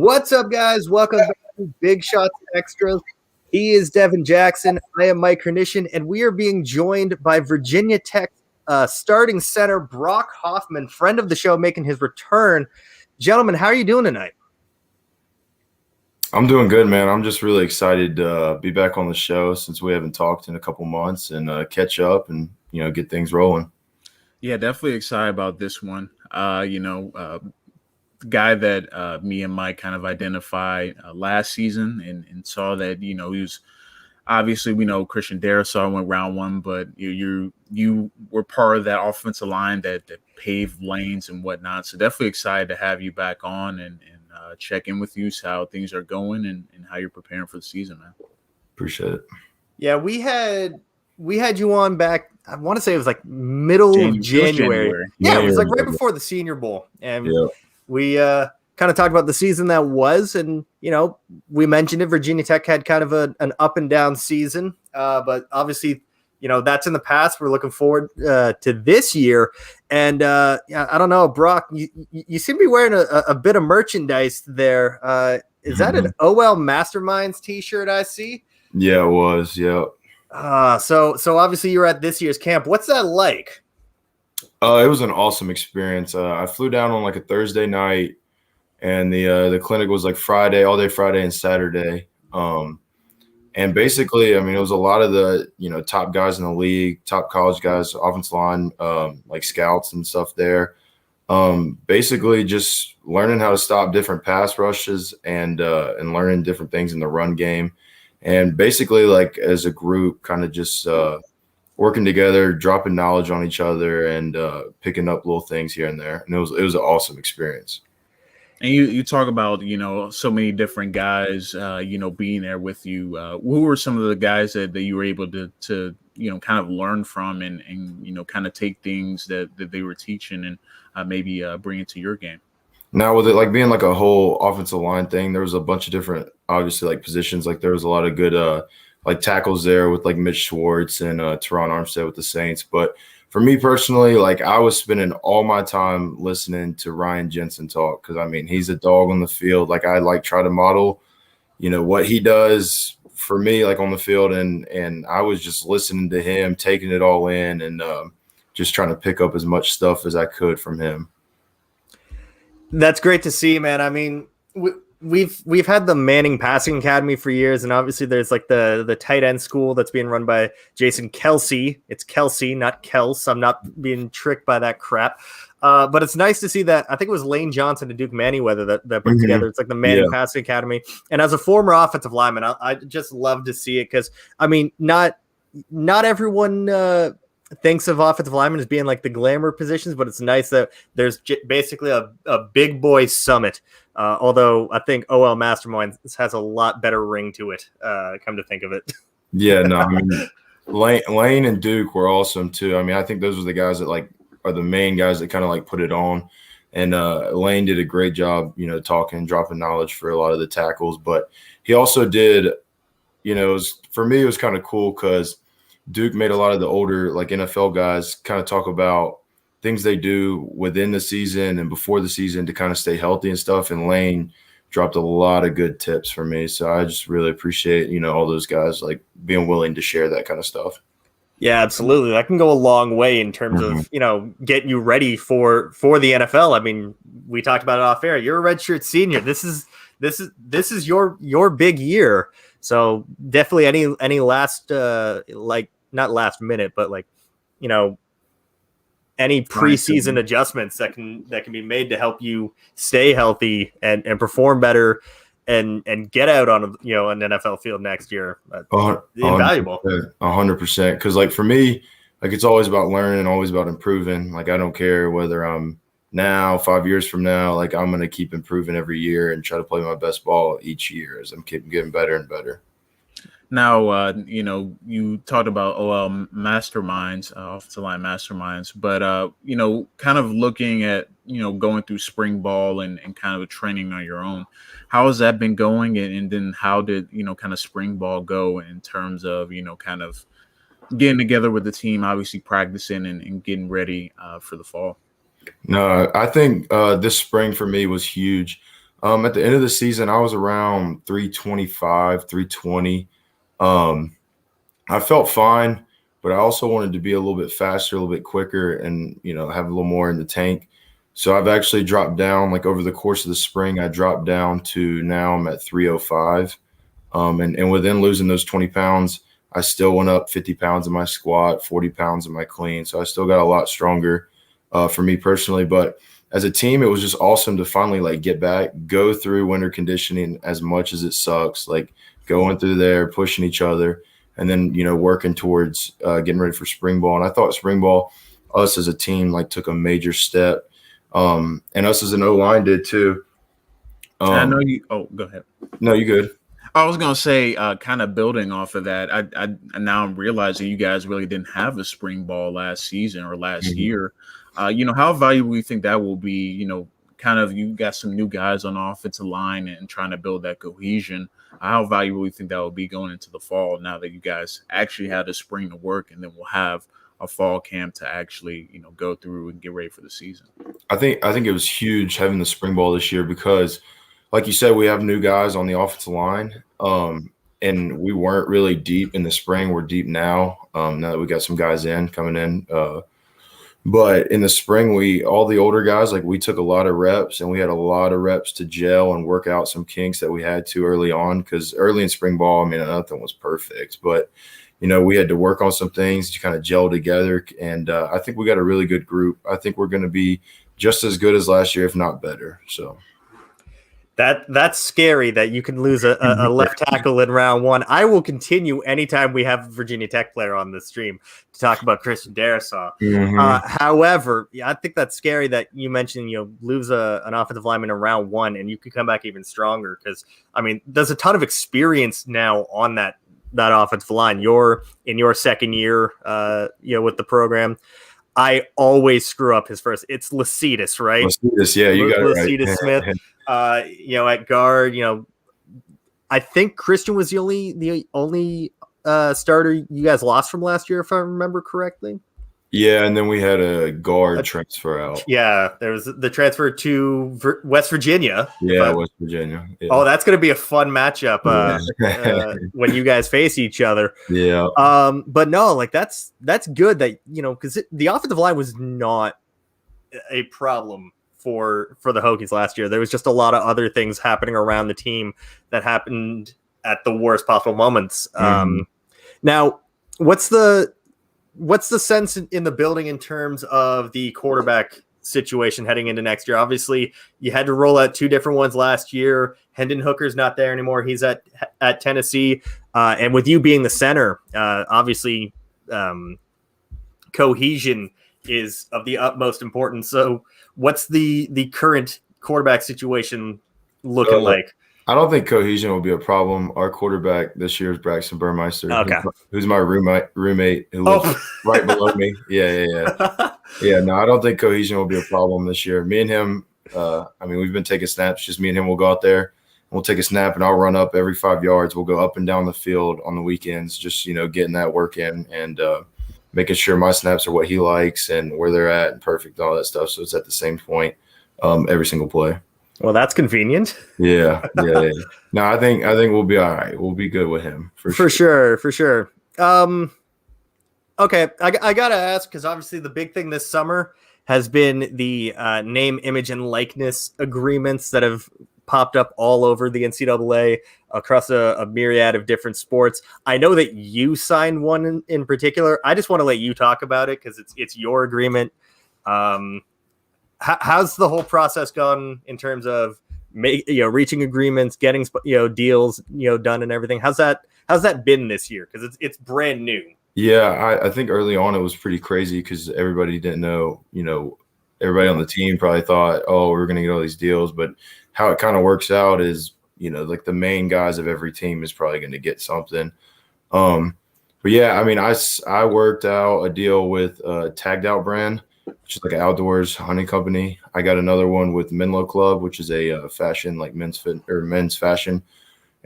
What's up, guys? Welcome back to Big Shots and Extras. He is Devin Jackson. I am Mike Hrynyshyn, and we are being joined by Virginia Tech starting center Brock Hoffman, friend of the show, making his return. Gentlemen, how are you doing tonight? I'm doing good, man. I'm just really excited to be back on the show since we haven't talked in a couple months and catch up and, get things rolling. Yeah, definitely excited about this one. The guy that me and Mike kind of identified last season and saw that, he was obviously, we know Christian Darrisaw went round one, but you were part of that offensive line that paved lanes and whatnot. So definitely excited to have you back on and check in with you, see how things are going and how you're preparing for the season, man. Appreciate it. Yeah, we had you on back. I want to say it was like middle of January. Yeah, it was like right before the Senior Bowl, and we kind of talked about the season that was, and we mentioned it. Virginia Tech had kind of an up and down season, but obviously, that's in the past. We're looking forward to this year, and I don't know, Brock, you seem to be wearing a bit of merchandise there. Is that an OEL Masterminds T-shirt I see? Yeah, it was. Yeah. So obviously you're at this year's camp. What's that like? It was an awesome experience. I flew down on like a Thursday night, and the clinic was like Friday, all day Friday and Saturday. And basically, I mean, it was a lot of the top guys in the league, top college guys, offensive line, like scouts and stuff there. Basically, just learning how to stop different pass rushes and learning different things in the run game. And basically, like as a group, kind of just working together, dropping knowledge on each other, and picking up little things here and there. And it was an awesome experience. And you talk about so many different guys being there with you. Who were some of the guys that you were able to kind of learn from and kind of take things that they were teaching and maybe bring it to your game? Now, with it like being like a whole offensive line thing, there was a bunch of different, obviously, like positions. Like there was a lot of good like tackles there with like Mitch Schwartz and Teron Armstead with the Saints. But for me personally, like I was spending all my time listening to Ryan Jensen talk because, I mean, he's a dog on the field. Like I like try to model, what he does for me, like on the field. And I was just listening to him, taking it all in and just trying to pick up as much stuff as I could from him. That's great to see, man. I mean, we've had the Manning Passing Academy for years, and obviously there's like the tight end school that's being run by Jason Kelsey. It's Kelsey, not Kels. I'm not being tricked by that crap. But it's nice to see that. I think it was Lane Johnson and Duke Manyweather that put together. It's like the Manning Passing Academy. And as a former offensive lineman, I just love to see it because, I mean, not everyone thinks of offensive linemen as being like the glamour positions, but it's nice that there's basically a big boy summit. Although I think OEL Masterminds has a lot better ring to it. Come to think of it. Yeah, no, I mean, Lane and Duke were awesome too. I mean, I think those were the guys that like are the main guys that kind of like put it on. And Lane did a great job, talking, dropping knowledge for a lot of the tackles. But he also did, for me, it was kind of cool because Duke made a lot of the older like NFL guys kind of talk about things they do within the season and before the season to kind of stay healthy and stuff. And Lane dropped a lot of good tips for me. So I just really appreciate, all those guys like being willing to share that kind of stuff. Yeah, absolutely. That can go a long way in terms of, getting you ready for the NFL. I mean, we talked about it off air. You're a redshirt senior. This is your big year. So definitely any last not last minute, but like, any preseason adjustments that can be made to help you stay healthy and perform better and get out on an NFL field next year. Invaluable. 100%. Because like for me, like it's always about learning, always about improving. Like I don't care whether I'm now 5 years from now, like I'm going to keep improving every year and try to play my best ball each year as I'm keeping getting better and better. Now, you talked about OEL Masterminds, offensive line Masterminds, but, kind of looking at, going through spring ball and kind of training on your own, how has that been going? And then how did, kind of spring ball go in terms of, kind of getting together with the team, obviously practicing and getting ready for the fall? No, I think this spring for me was huge. At the end of the season, I was around 325, 320. I felt fine, but I also wanted to be a little bit faster, a little bit quicker, and have a little more in the tank. So I've actually dropped down, like over the course of the spring, I dropped down to now I'm at 305. And within losing those 20 pounds, I still went up 50 pounds in my squat, 40 pounds in my clean. So I still got a lot stronger for me personally. But as a team, it was just awesome to finally like get back, go through winter conditioning as much as it sucks, like going through there, pushing each other, and then, working towards getting ready for spring ball. And I thought spring ball, us as a team, like took a major step. And us as an O-line did too. I know you. Oh, go ahead. No, you good. I was gonna say, kind of building off of that. I now I'm realizing you guys really didn't have a spring ball last season or last year. How valuable do you think that will be? Kind of you got some new guys on the offensive line and trying to build that cohesion. How valuable do you think that will be going into the fall now that you guys actually had a spring to work, and then we'll have a fall camp to actually go through and get ready for the season? I think it was huge having the spring ball this year because, like you said, we have new guys on the offensive line, and we weren't really deep in the spring. We're deep now. Now that we got some guys coming in. But in the spring, all the older guys, like we took a lot of reps, and we had a lot of reps to gel and work out some kinks that we had to early on. Because early in spring ball, I mean, nothing was perfect, but we had to work on some things to kind of gel together. And I think we got a really good group. I think we're going to be just as good as last year, if not better. So. That's scary that you can lose a left tackle in round one. I will continue anytime we have a Virginia Tech player on the stream to talk about Christian Darrisaw. However, I think that's scary that you mentioned lose an offensive lineman in round one and you could come back even stronger because, I mean, there's a ton of experience now on that offensive line. You're in your second year with the program. I always screw up his first. It's Lecitus, right? Lecitus, yeah, you got it right. Lecitus Smith. At guard, I think Christian was the only starter you guys lost from last year, if I remember correctly. Yeah, and then we had a guard transfer out. Yeah, there was the transfer to West Virginia. Yeah, West Virginia. Yeah. Oh, that's going to be a fun matchup when you guys face each other. Yeah. But no, like that's good that because the offensive line was not a problem for the Hokies last year. There was just a lot of other things happening around the team that happened at the worst possible moments. Now, what's the sense in the building in terms of the quarterback situation heading into next year? Obviously, you had to roll out two different ones last year. Hendon Hooker's not there anymore. He's at Tennessee. And with you being the center, obviously, cohesion is of the utmost importance. So what's the current quarterback situation looking like? I don't think cohesion will be a problem. Our quarterback this year is Braxton Burmeister, who's my roommate who lives right below me. Yeah. Yeah, no, I don't think cohesion will be a problem this year. Me and him, we've been taking snaps. Just me and him will go out there, and we'll take a snap, and I'll run up every 5 yards. We'll go up and down the field on the weekends, just, getting that work in and making sure my snaps are what he likes and where they're at and perfect, all that stuff. So it's at the same point every single play. Well, that's convenient. Yeah. No, I think we'll be all right. We'll be good with him for sure. Okay, I gotta ask because obviously the big thing this summer has been the name, image, and likeness agreements that have popped up all over the NCAA across a myriad of different sports. I know that you signed one in particular. I just want to let you talk about it because it's your agreement. How's the whole process gone in terms of reaching agreements, getting deals done and everything? How's that been this year? Because it's brand new. Yeah, I think early on it was pretty crazy because everybody didn't know. Everybody on the team probably thought, oh, we're going to get all these deals. But how it kind of works out is, like the main guys of every team is probably going to get something. But yeah, I worked out a deal with Tagged Out brand, which is like an outdoors hunting company. I got another one with Menlo Club, which is a fashion, like men's fashion.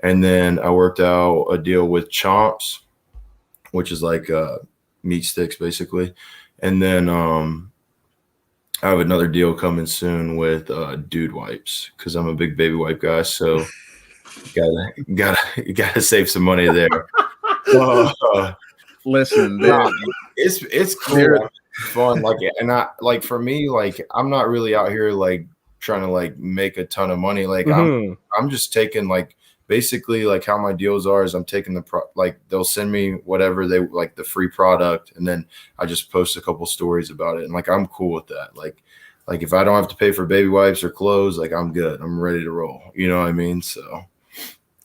And then I worked out a deal with Chomps, which is like meat sticks basically. And then I have another deal coming soon with dude wipes because I'm a big baby wipe guy. So gotta save some money there. Listen, it's cool, fun. Like, and I like for me, like I'm not really out here like trying to like make a ton of money. Like I'm just taking like basically like how my deals are is I'm taking like they'll send me whatever they like the free product, and then I just post a couple stories about it, and like I'm cool with that. Like if I don't have to pay for baby wipes or clothes, like I'm good. I'm ready to roll. You know what I mean? So.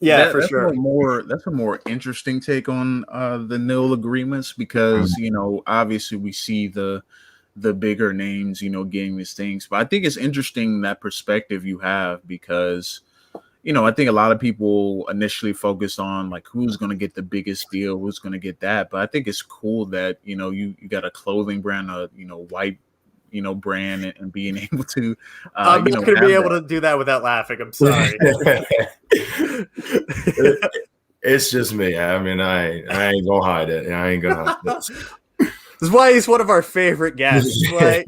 Yeah, for sure. That's a more interesting take on the nil agreements because obviously we see the bigger names getting these things, but I think it's interesting that perspective you have because I think a lot of people initially focused on like who's going to get the biggest deal, who's going to get that, but I think it's cool that you got a clothing brand, white brand and being able to I'm not going to be able to do that without laughing. I'm sorry. It's just me. I mean, I ain't gonna hide it. I ain't gonna hide it. This is why he's one of our favorite guests. Right?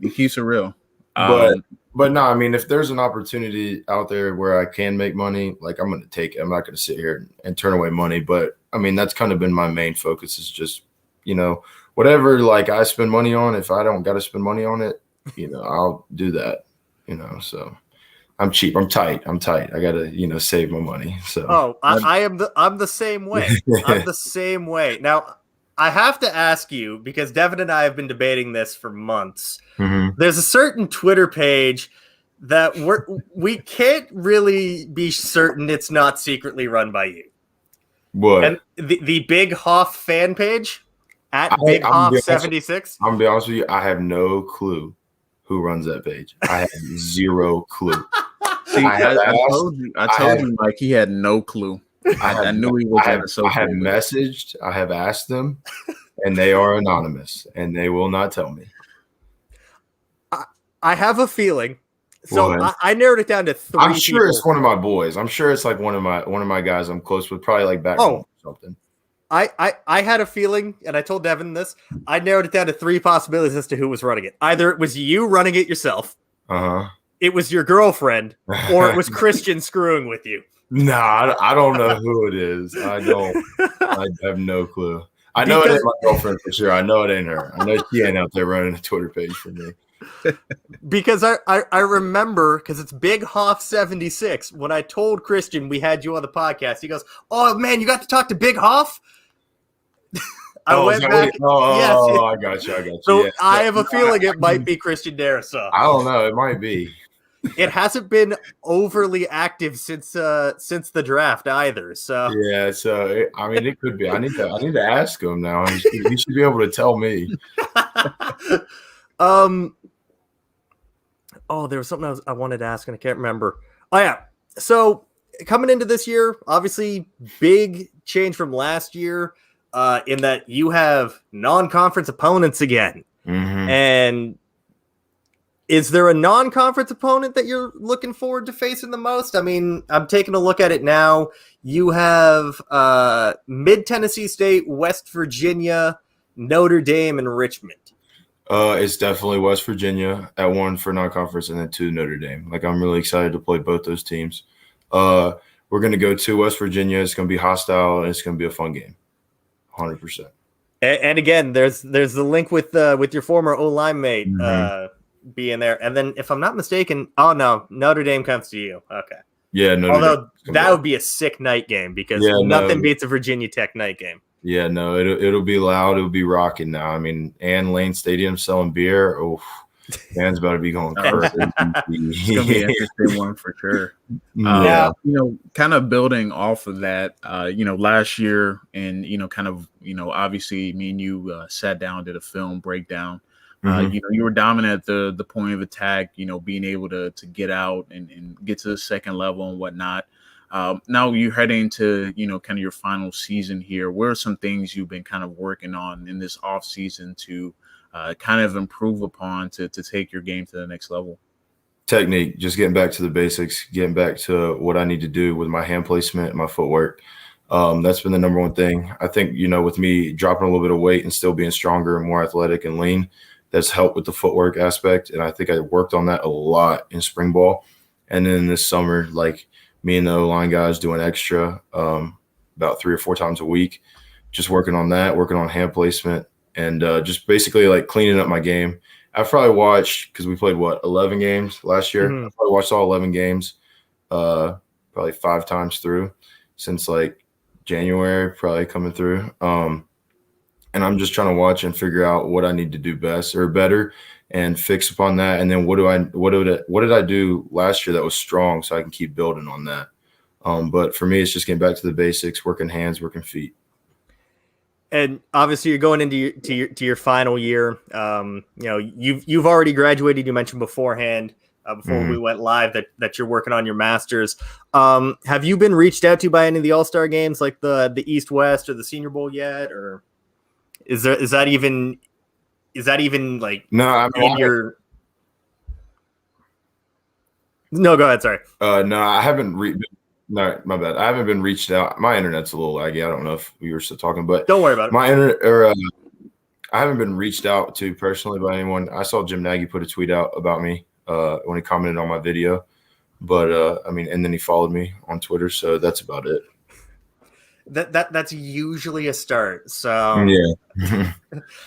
He keeps it real. But no, I mean, if there's an opportunity out there where I can make money, like I'm gonna take it. I'm not gonna sit here and turn away money. But I mean, that's kind of been my main focus is just whatever like I spend money on, if I don't got to spend money on it, I'll do that, so I'm cheap. I'm tight. I got to, save my money. So, I'm the same way. I'm the same way. Now I have to ask you, because Devin and I have been debating this for months. Mm-hmm. There's a certain Twitter page that we can't really be certain it's not secretly run by you. What? And the Big Hoff fan page. At Big Hoff 76. I'm gonna be honest with you. I have no clue who runs that page. I have zero clue. See, I told you, Mike. He had no clue. I knew he was. I have messaged. I have asked them, and they are anonymous, and they will not tell me. I have a feeling. So I narrowed it down to 3. I'm sure it's one of my boys. I'm sure it's like one of my guys I'm close with. Probably like back home or something. I had a feeling, and I told Devin this, I narrowed it down to 3 possibilities as to who was running it. Either it was you running it yourself, it was your girlfriend, or it was Christian screwing with you. Nah, I don't know who it is. I have no clue. I know it ain't my girlfriend for sure. I know it ain't her. I know she ain't out there running a Twitter page for me. Because I remember, because it's Big Hoff 76, when I told Christian we had you on the podcast, he goes, "Oh man, you got to talk to Big Hoff?" I went back. I got you. So yes. I have a feeling it might be Christian Darrisaw. I don't know. It might be. It hasn't been overly active since the draft either. So yeah. So I mean, it could be. I need to ask him now. He should be able to tell me. Oh, there was something I wanted to ask and I can't remember. Oh yeah. So coming into this year, obviously big change from last year. In that you have non-conference opponents again. Mm-hmm. And is there a non-conference opponent that you're looking forward to facing the most? I mean, I'm taking a look at it now. You have Mid-Tennessee State, West Virginia, Notre Dame, and Richmond. It's definitely West Virginia at 1 for non-conference and then 2 Notre Dame. Like, I'm really excited to play both those teams. We're going to go to West Virginia. It's going to be hostile, and it's going to be a fun game. 100%. And again, there's the link with your former O-line mate being there. And then, if I'm not mistaken, Notre Dame comes to you. Okay. Yeah. Although that would be a sick night game because nothing beats a Virginia Tech night game. Yeah, no, it'll be loud. It'll be rocking now. I mean, Ann Lane Stadium selling beer. Oh, man's about to be going crazy. It's gonna be an interesting one for sure. Kind of building off of that, last year, and obviously, me and you sat down, did a film breakdown. You were dominant at the point of attack. Being able to get out and get to the second level and whatnot. Now you're heading to kind of your final season here. What are some things you've been kind of working on in this off season to kind of improve upon to take your game to the next level? Technique, just getting back to the basics, getting back to what I need to do with my hand placement and my footwork. That's been the number one thing. I think, with me dropping a little bit of weight and still being stronger and more athletic and lean, that's helped with the footwork aspect. And I think I worked on that a lot in spring ball. And then this summer, like me and the O-line guys doing extra about 3 or 4 times a week, just working on that, working on hand placement, and just basically like cleaning up my game. I've probably watched, because we played, 11 games last year. I probably watched all 11 games probably 5 times through since like January, probably coming through. And I'm just trying to watch and figure out what I need to do best or better and fix upon that. And then what did I do last year that was strong so I can keep building on that. But for me, it's just getting back to the basics, working hands, working feet. And obviously, you're going into your final year. You've already graduated. You mentioned beforehand, before we went live, that you're working on your master's. Have you been reached out to by any of the AllStar games, like the East West or the Senior Bowl yet, or is that even like no? I mean, no, go ahead. Sorry. No, I haven't. No, my bad. I haven't been reached out. My internet's a little laggy. I don't know if we were still talking, but don't worry about it. My internet, I haven't been reached out to personally by anyone. I saw Jim Nagy put a tweet out about me when he commented on my video, but I mean, and then he followed me on Twitter, so that's about it. That's usually a start. So yeah,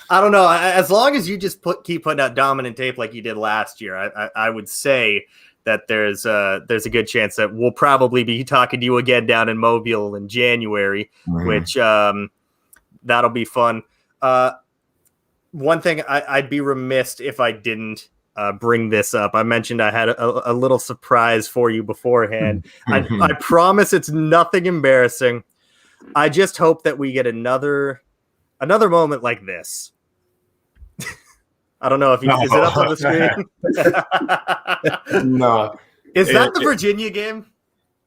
I don't know. As long as you just keep putting out dominant tape like you did last year, I would say that there's a good chance that we'll probably be talking to you again down in Mobile in January, which that'll be fun. One thing I'd be remiss if I didn't bring this up. I mentioned I had a little surprise for you beforehand. I promise it's nothing embarrassing. I just hope that we get another moment like this. I don't know if is it up on the screen? No. Is that the Virginia game?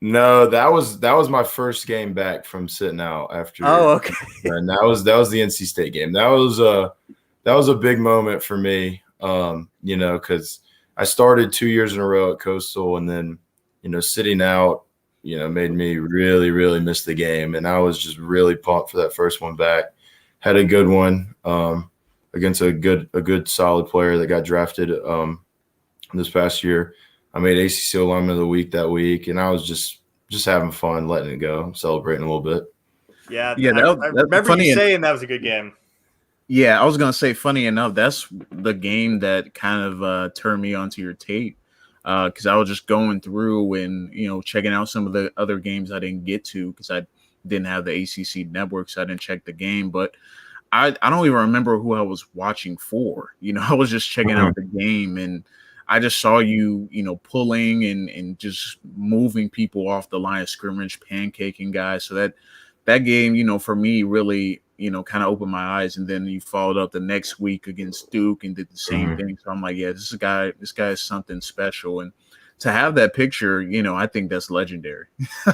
No, that was my first game back from sitting out after. Oh, okay. And that was the NC State game. That was a big moment for me. Because I started 2 years in a row at Coastal, and then sitting out made me really, really miss the game. And I was just really pumped for that first one back. Had a good one against a good solid player that got drafted this past year. I made ACC Lineman of the Week that week, and I was just having fun, letting it go, celebrating a little bit. Yeah. I remember you saying that was a good game. Yeah, I was going to say, funny enough, that's the game that kind of turned me onto your tape. Because I was just going through and, checking out some of the other games I didn't get to because I didn't have the ACC network, so I didn't check the game. But I don't even remember who I was watching for. I was just checking out the game, and I just saw you, pulling and just moving people off the line of scrimmage, pancaking guys. So that game, for me, really, kind of opened my eyes. And then you followed up the next week against Duke and did the same thing. So I'm like, yeah, this guy is something special. And to have that picture, I think that's legendary.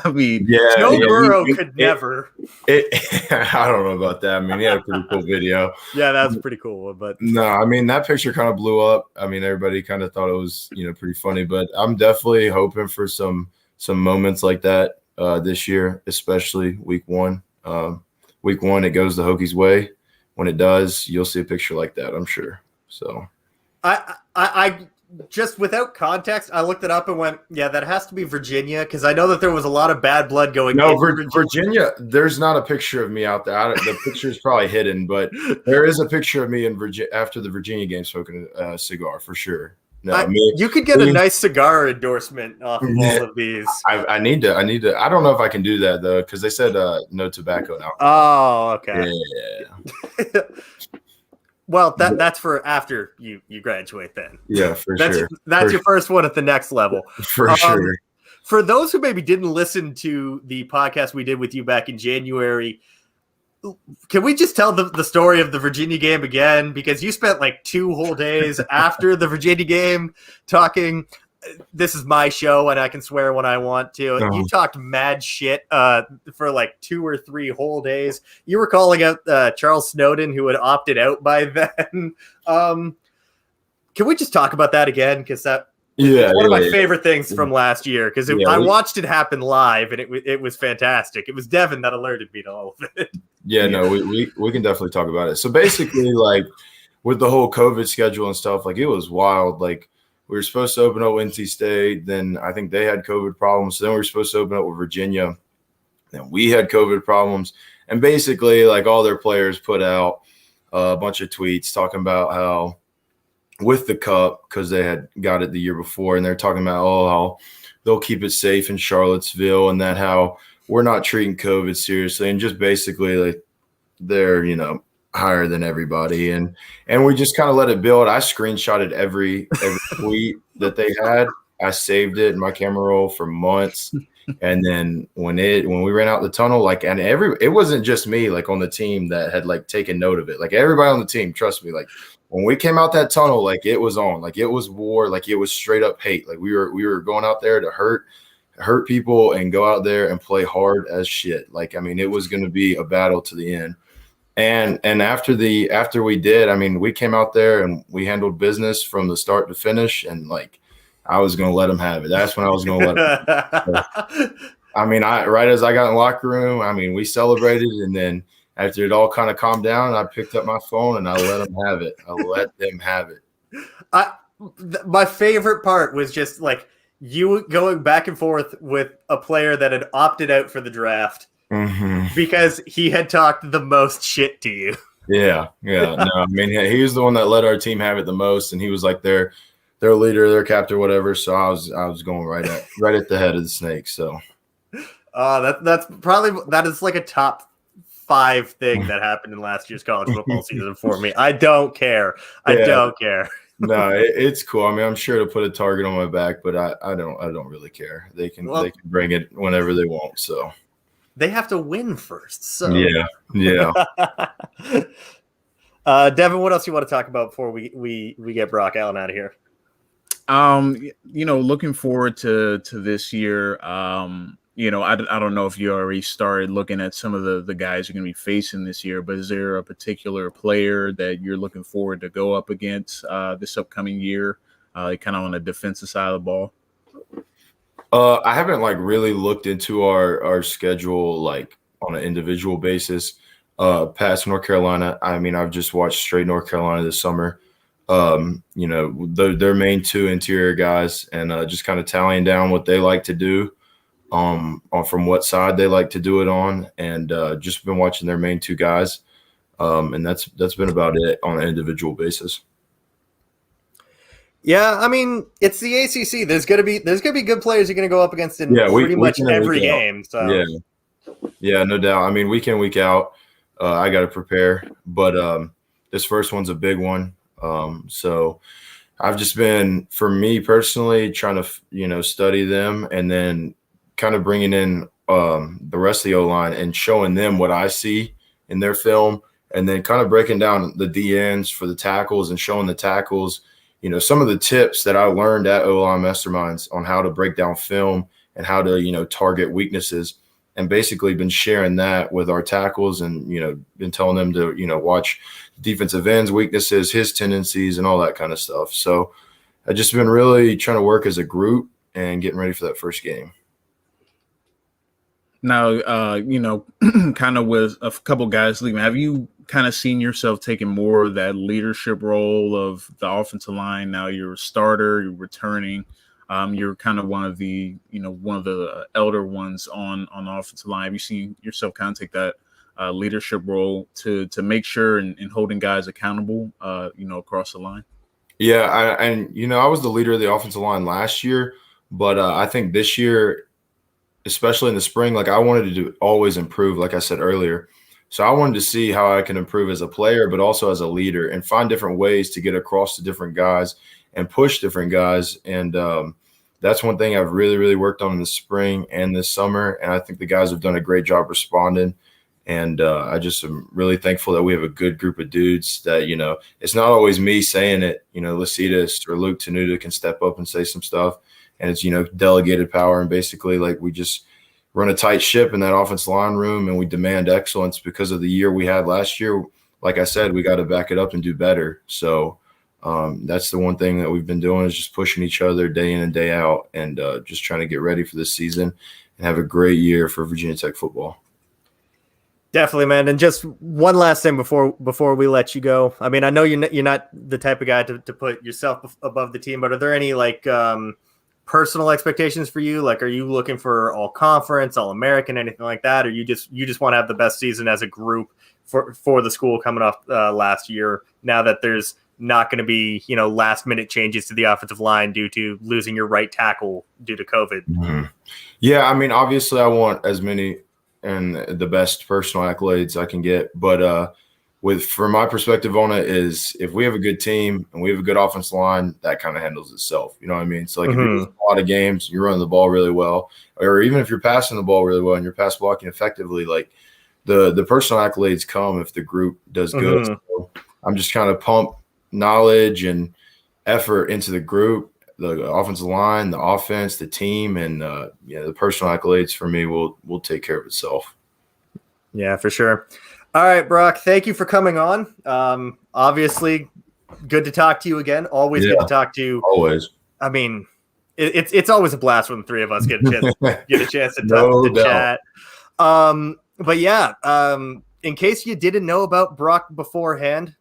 I mean, Joe Burrow could never. I don't know about that. I mean, he had a pretty cool video. Yeah, that's pretty cool. But no, I mean, that picture kind of blew up. I mean, everybody kind of thought it was, pretty funny. But I'm definitely hoping for some moments like that this year, especially week one. Week one, it goes the Hokies' way. When it does, you'll see a picture like that, I'm sure. So, I just without context, I looked it up and went, yeah, that has to be Virginia, because I know that there was a lot of bad blood going. No, Virginia. There's not a picture of me out there. The picture is probably hidden, but there is a picture of me in Virginia after the Virginia game smoking a cigar for sure. No, you could get a nice cigar endorsement off of all of these. I need to. I don't know if I can do that though, because they said no tobacco now. Oh, okay. Yeah. Well, that's for after you graduate then. Yeah, sure. That's your first one at the next level. For sure. For those who maybe didn't listen to the podcast we did with you back in January, can we just tell the story of the Virginia game again? Because you spent like 2 whole days after the Virginia game talking. This is my show and I can swear when I want to. You talked mad shit for like 2 or 3 whole days. You were calling out Charles Snowden, who had opted out by then. Can we just talk about that again? Because that one of my favorite things from last year, because I watched it happen live and it was fantastic. It was Devin that alerted me to all of it. Yeah, no, we can definitely talk about it. So basically, like, with the whole COVID schedule and stuff, like it was wild. Like we were supposed to open up with NC State, then I think they had COVID problems. So then we were supposed to open up with Virginia, then we had COVID problems. And basically, like all their players put out a bunch of tweets talking about how with the cup, because they had got it the year before, and they're talking about how they'll keep it safe in Charlottesville, and that how we're not treating COVID seriously, and just basically like they're higher than everybody, and we just kind of let it build. I screenshotted every tweet that they had. I saved it in my camera roll for months. And then when we ran out the tunnel, it wasn't just me like on the team that had like taken note of it. Like everybody on the team, trust me, like when we came out that tunnel, like it was on, like it was war, like it was straight up hate. Like we were going out there to hurt people and go out there and play hard as shit. Like, I mean, it was going to be a battle to the end. And after we did, I mean, we came out there and we handled business from the start to finish, and like I was going to let them have it. That's when I was going to let them. So, I mean, right as I got in the locker room, I mean, we celebrated, and then after it all kind of calmed down, I picked up my phone and I let them have it. I let them have it. My favorite part was just like you going back and forth with a player that had opted out for the draft because he had talked the most shit to you. Yeah. No, I mean, he was the one that let our team have it the most, and he was like their leader, their captain, whatever. So I was going right at the head of the snake. So, that is like a top 5 thing that happened in last year's college football season for me. I don't care. I don't care. No, it's cool. I mean, I'm sure to put a target on my back, but I don't really care. They can bring it whenever they want. So they have to win first. So yeah. Devin, what else you want to talk about before we get Brock Allen out of here? Looking forward to this year. I don't know if you already started looking at some of the guys you're going to be facing this year, but is there a particular player that you're looking forward to go up against this upcoming year, kind of on the defensive side of the ball? I haven't like really looked into our schedule like on an individual basis. Past North Carolina, I mean, I've just watched straight North Carolina this summer. Their main 2 interior guys, and just kind of tallying down what they like to do. From what side they like to do it on, and just been watching their main 2 guys, and that's been about it on an individual basis. Yeah, I mean, it's the ACC. There's gonna be good players you're gonna go up against in pretty much every game. So yeah, no doubt. I mean, week in, week out, I got to prepare, but this first one's a big one. So I've just been, for me personally, trying to study them, and then kind of bringing in the rest of the O-line and showing them what I see in their film, and then kind of breaking down the DNs for the tackles and showing the tackles, some of the tips that I learned at OEL Masterminds on how to break down film and how to, target weaknesses, and basically been sharing that with our tackles, and, been telling them to, watch defensive ends weaknesses, his tendencies, and all that kind of stuff. So I've just been really trying to work as a group and getting ready for that first game. Now, kind of with a couple guys leaving, have you kind of seen yourself taking more of that leadership role of the offensive line? Now you're a starter, you're returning. You're kind of one of the elder ones on the offensive line. Have you seen yourself kind of take that leadership role to make sure and holding guys accountable, across the line? Yeah, I was the leader of the offensive line last year, but I think this year, especially in the spring, like I wanted to always improve, like I said earlier. So I wanted to see how I can improve as a player, but also as a leader, and find different ways to get across to different guys and push different guys. And that's one thing I've really, really worked on in the spring and this summer. And I think the guys have done a great job responding. And I just am really thankful that we have a good group of dudes that, it's not always me saying it, Lasitas or Luke Tenuta can step up and say some stuff. And it's, delegated power. And basically, like, we just run a tight ship in that offensive line room, and we demand excellence because of the year we had last year. Like I said, we got to back it up and do better. So that's the one thing that we've been doing, is just pushing each other day in and day out, and just trying to get ready for this season and have a great year for Virginia Tech football. Definitely, man. And just one last thing before we let you go. I mean, I know you're not the type of guy to put yourself above the team, but are there any like personal expectations for you? Like, are you looking for all conference, all American, anything like that, or you just want to have the best season as a group for the school coming off last year? Now that there's not going to be last minute changes to the offensive line due to losing your right tackle due to COVID. Mm-hmm. Yeah, I mean, obviously, I want as many and the best personal accolades I can get. But from my perspective on it is if we have a good team and we have a good offensive line, that kind of handles itself. You know what I mean? So like if you're losing a lot of games, you're running the ball really well, or even if you're passing the ball really well and you're pass blocking effectively, like the personal accolades come if the group does good. So I'm just kind of pump knowledge and effort into the group, the offensive line, the offense, the team, and the personal accolades for me will take care of itself. Yeah, for sure. All right, Brock, thank you for coming on. Obviously, good to talk to you again. Always good to talk to you. Always. I mean, it's always a blast when the three of us get a chance to chat. But yeah, in case you didn't know about Brock beforehand,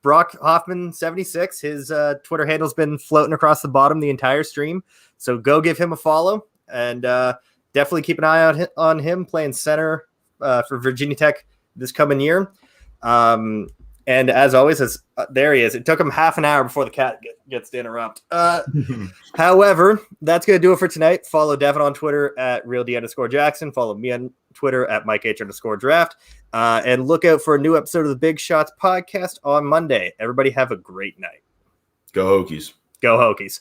Brock Hoffman 76, his Twitter handle's been floating across the bottom the entire stream. So go give him a follow and definitely keep an eye out on him playing center for Virginia Tech this coming year. And as always, there he is. It took him half an hour before the cat gets to interrupt. However, that's going to do it for tonight. Follow Devin on Twitter at RealD_Jackson. Follow me on Twitter at MikeH_Draft. And look out for a new episode of the Big Shots podcast on Monday. Everybody have a great night. Go Hokies. Go Hokies.